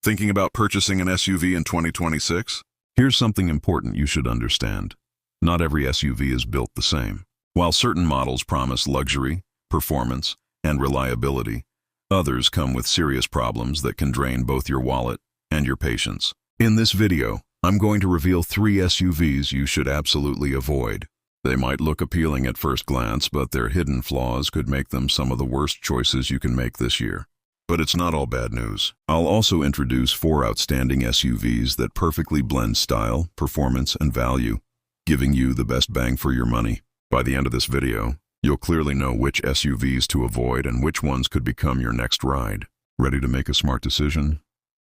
Thinking about purchasing an SUV in 2026? Here's something important you should understand. Not every SUV is built the same. While certain models promise luxury, performance, and reliability, others come with serious problems that can drain both your wallet and your patience. In this video, I'm going to reveal 3 SUVs you should absolutely avoid. They might look appealing at first glance, but their hidden flaws could make them some of the worst choices you can make this year. But it's not all bad news. I'll also introduce 4 outstanding SUVs that perfectly blend style, performance, and value, giving you the best bang for your money. By the end of this video, you'll clearly know which SUVs to avoid and which ones could become your next ride. Ready to make a smart decision?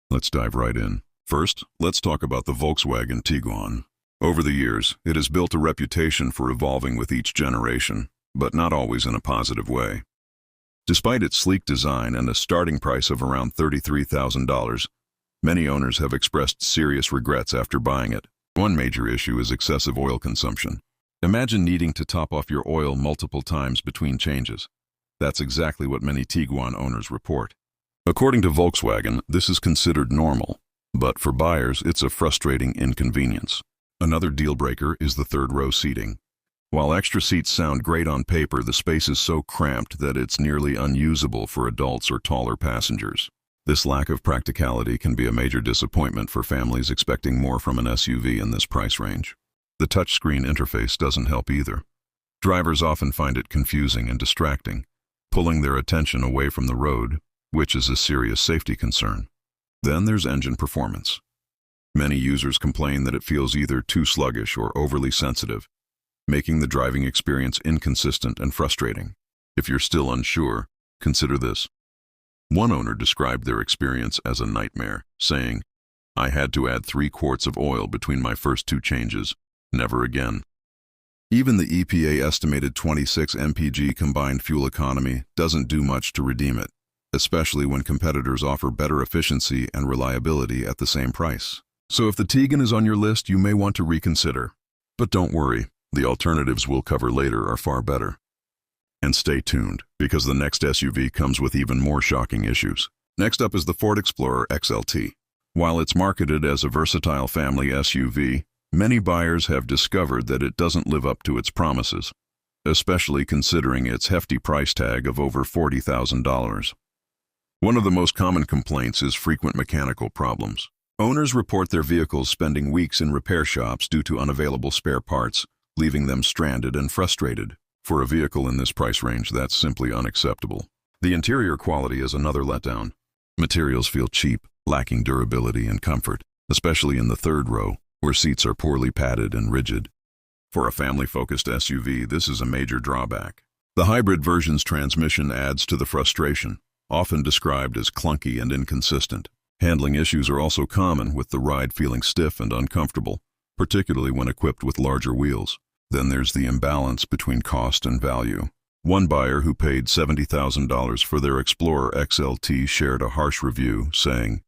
Let's dive right in. First, let's talk about the Volkswagen Tiguan. Over the years, it has built a reputation for evolving with each generation, but not always in a positive way. Despite its sleek design and a starting price of around $33,000, many owners have expressed serious regrets after buying it. One major issue is excessive oil consumption. Imagine needing to top off your oil multiple times between changes. That's exactly what many Tiguan owners report. According to Volkswagen, this is considered normal, but for buyers, it's a frustrating inconvenience. Another deal breaker is the third-row seating. While extra seats sound great on paper, the space is so cramped that it's nearly unusable for adults or taller passengers. This lack of practicality can be a major disappointment for families expecting more from an SUV in this price range. The touchscreen interface doesn't help either. Drivers often find it confusing and distracting, pulling their attention away from the road, which is a serious safety concern. Then there's engine performance. Many users complain that it feels either too sluggish or overly sensitive, making the driving experience inconsistent and frustrating. If you're still unsure, consider this. One owner described their experience as a nightmare, saying, "I had to add 3 quarts of oil between my first 2 changes. Never again." Even the EPA estimated 26 mpg combined fuel economy doesn't do much to redeem it, especially when competitors offer better efficiency and reliability at the same price. So if the Tiguan is on your list, you may want to reconsider. But don't worry, the alternatives we'll cover later are far better. And stay tuned, because the next SUV comes with even more shocking issues. Next up is the Ford Explorer XLT. While it's marketed as a versatile family SUV, many buyers have discovered that it doesn't live up to its promises, especially considering its hefty price tag of over $40,000. One of the most common complaints is frequent mechanical problems. Owners report their vehicles spending weeks in repair shops due to unavailable spare parts, leaving them stranded and frustrated. For a vehicle in this price range, that's simply unacceptable. The interior quality is another letdown. Materials feel cheap, lacking durability and comfort, especially in the third row, where seats are poorly padded and rigid. For a family-focused SUV, this is a major drawback. The hybrid version's transmission adds to the frustration, often described as clunky and inconsistent. Handling issues are also common, with the ride feeling stiff and uncomfortable, particularly when equipped with larger wheels. Then there's the imbalance between cost and value. One buyer who paid $70,000 for their Explorer XLT shared a harsh review, saying,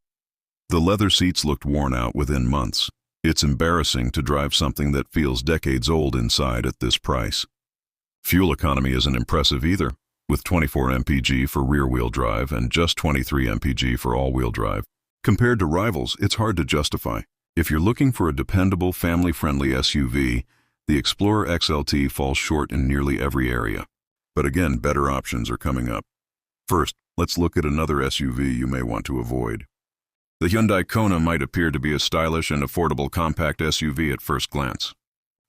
"The leather seats looked worn out within months. It's embarrassing to drive something that feels decades old inside at this price." Fuel economy isn't impressive either, with 24 mpg for rear-wheel drive and just 23 mpg for all-wheel drive. Compared to rivals, it's hard to justify. If you're looking for a dependable, family-friendly SUV, the Explorer XLT falls short in nearly every area. But again, better options are coming up. First, let's look at another SUV you may want to avoid. The Hyundai Kona might appear to be a stylish and affordable compact SUV at first glance.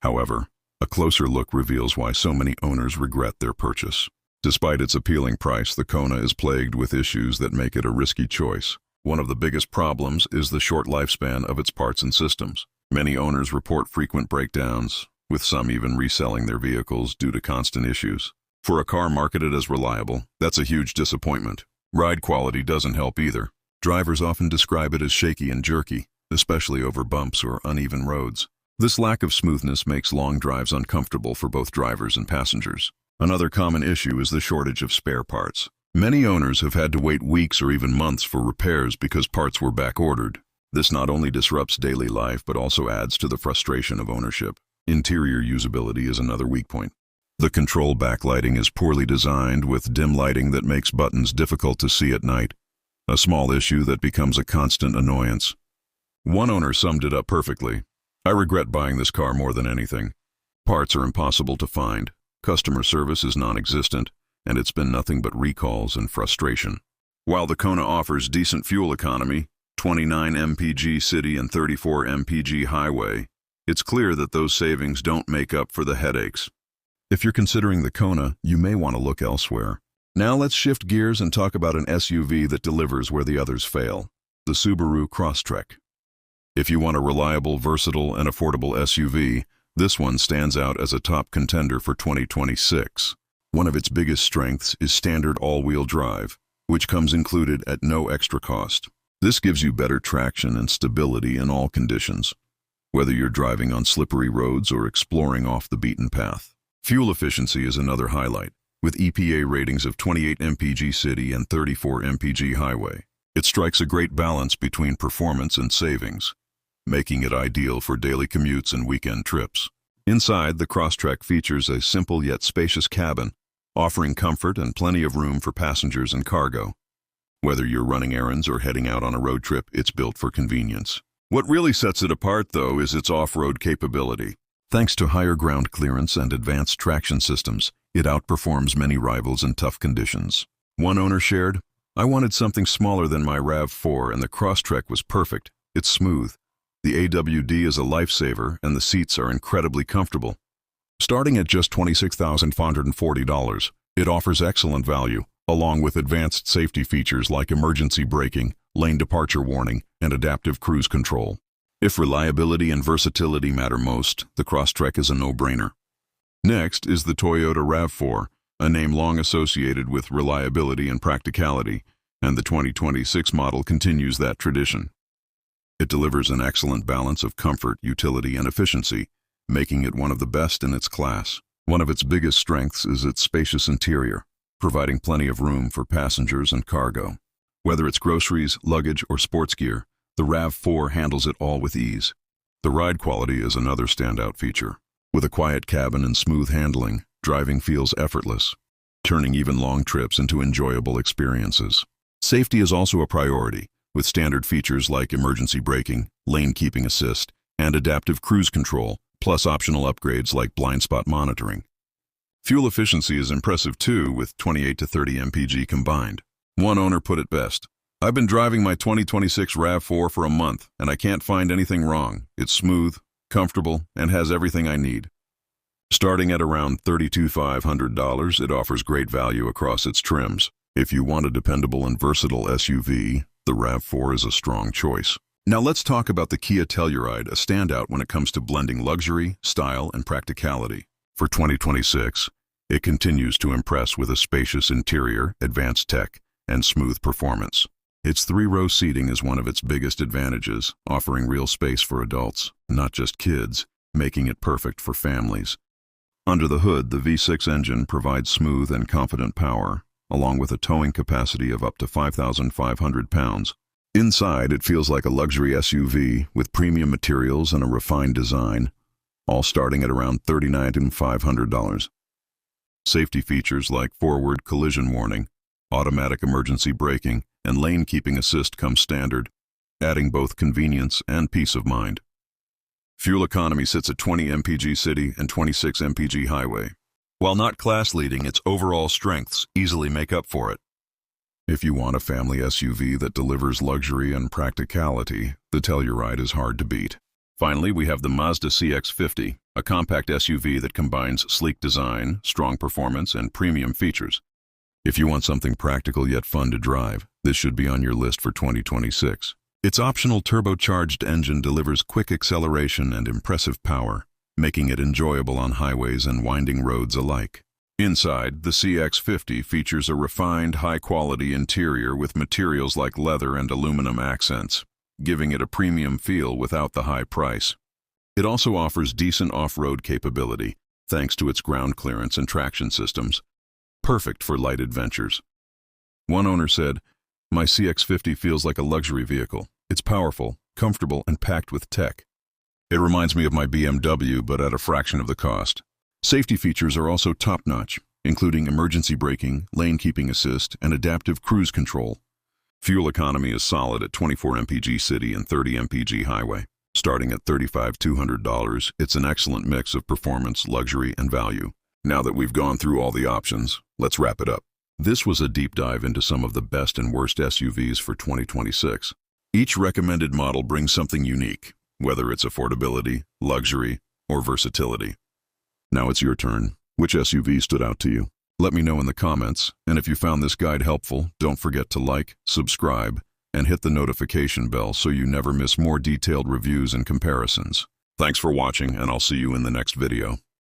However, a closer look reveals why so many owners regret their purchase. Despite its appealing price, the Kona is plagued with issues that make it a risky choice. One of the biggest problems is the short lifespan of its parts and systems. Many owners report frequent breakdowns, with some even reselling their vehicles due to constant issues. For a car marketed as reliable, that's a huge disappointment. Ride quality doesn't help either. Drivers often describe it as shaky and jerky, especially over bumps or uneven roads. This lack of smoothness makes long drives uncomfortable for both drivers and passengers. Another common issue is the shortage of spare parts. Many owners have had to wait weeks or even months for repairs because parts were back-ordered. This not only disrupts daily life, but also adds to the frustration of ownership. Interior usability is another weak point. The control backlighting is poorly designed, with dim lighting that makes buttons difficult to see at night. a small issue that becomes a constant annoyance. One owner summed it up perfectly. "I regret buying this car more than anything. Parts are impossible to find, customer service is non-existent, and it's been nothing but recalls and frustration." While the Kona offers decent fuel economy, 29 mpg city and 34 mpg highway, it's clear that those savings don't make up for the headaches. If you're considering the Kona, you may want to look elsewhere. Now let's shift gears and talk about an SUV that delivers where the others fail, the Subaru Crosstrek. If you want a reliable, versatile, and affordable SUV, this one stands out as a top contender for 2026. One of its biggest strengths is standard all-wheel drive, which comes included at no extra cost. This gives you better traction and stability in all conditions, whether you're driving on slippery roads or exploring off the beaten path. Fuel efficiency is another highlight, with EPA ratings of 28 mpg city and 34 mpg highway. It strikes a great balance between performance and savings, making it ideal for daily commutes and weekend trips. Inside, the Crosstrek features a simple yet spacious cabin, offering comfort and plenty of room for passengers and cargo. Whether you're running errands or heading out on a road trip, it's built for convenience. What really sets it apart, though, is its off-road capability. Thanks to higher ground clearance and advanced traction systems, it outperforms many rivals in tough conditions. One owner shared, "I wanted something smaller than my RAV4 and the Crosstrek was perfect. It's smooth. The AWD is a lifesaver and the seats are incredibly comfortable." Starting at just $26,540, it offers excellent value, along with advanced safety features like emergency braking, lane departure warning, and adaptive cruise control. If reliability and versatility matter most, the Crosstrek is a no-brainer. Next is the Toyota RAV4, a name long associated with reliability and practicality, and the 2026 model continues that tradition. It delivers an excellent balance of comfort, utility, and efficiency, making it one of the best in its class. One of its biggest strengths is its spacious interior, providing plenty of room for passengers and cargo. Whether it's groceries, luggage, or sports gear, the RAV4 handles it all with ease. The ride quality is another standout feature. With a quiet cabin and smooth handling, driving feels effortless, turning even long trips into enjoyable experiences. Safety is also a priority, with standard features like emergency braking, lane keeping assist, and adaptive cruise control, plus optional upgrades like blind spot monitoring. Fuel efficiency is impressive too, with 28 to 30 mpg combined. One owner put it best, "I've been driving my 2026 RAV4 for a month, and I can't find anything wrong. It's smooth, comfortable, and has everything I need." Starting at around $32,500, it offers great value across its trims. If you want a dependable and versatile SUV, the RAV4 is a strong choice. Now let's talk about the Kia Telluride, a standout when it comes to blending luxury, style, and practicality. For 2026, it continues to impress with a spacious interior, advanced tech, and smooth performance. Its three-row seating is one of its biggest advantages, offering real space for adults, not just kids, making it perfect for families. Under the hood, the V6 engine provides smooth and confident power, along with a towing capacity of up to 5,500 pounds. Inside, it feels like a luxury SUV with premium materials and a refined design, all starting at around $39,500. Safety features like forward collision warning, automatic emergency braking, and lane keeping assist come standard, adding both convenience and peace of mind. Fuel economy sits at 20 mpg city and 26 mpg highway. While not class-leading, its overall strengths easily make up for it. If you want a family SUV that delivers luxury and practicality, the Telluride is hard to beat. Finally, we have the Mazda CX-50, a compact SUV that combines sleek design, strong performance, and premium features. If you want something practical yet fun to drive, this should be on your list for 2026. Its optional turbocharged engine delivers quick acceleration and impressive power, making it enjoyable on highways and winding roads alike. Inside, the CX-50 features a refined, high-quality interior with materials like leather and aluminum accents, giving it a premium feel without the high price. It also offers decent off-road capability, thanks to its ground clearance and traction systems, perfect for light adventures. One owner said, "My CX-50 feels like a luxury vehicle. It's powerful, comfortable, and packed with tech. It reminds me of my BMW, but at a fraction of the cost." Safety features are also top-notch, including emergency braking, lane keeping assist, and adaptive cruise control. Fuel economy is solid at 24 mpg city and 30 mpg highway. Starting at $35,200, it's an excellent mix of performance, luxury, and value. Now that we've gone through all the options, let's wrap it up. This was a deep dive into some of the best and worst SUVs for 2026. Each recommended model brings something unique, whether it's affordability, luxury, or versatility. Now it's your turn. Which SUV stood out to you? Let me know in the comments, and if you found this guide helpful, don't forget to like, subscribe, and hit the notification bell so you never miss more detailed reviews and comparisons. Thanks for watching, and I'll see you in the next video.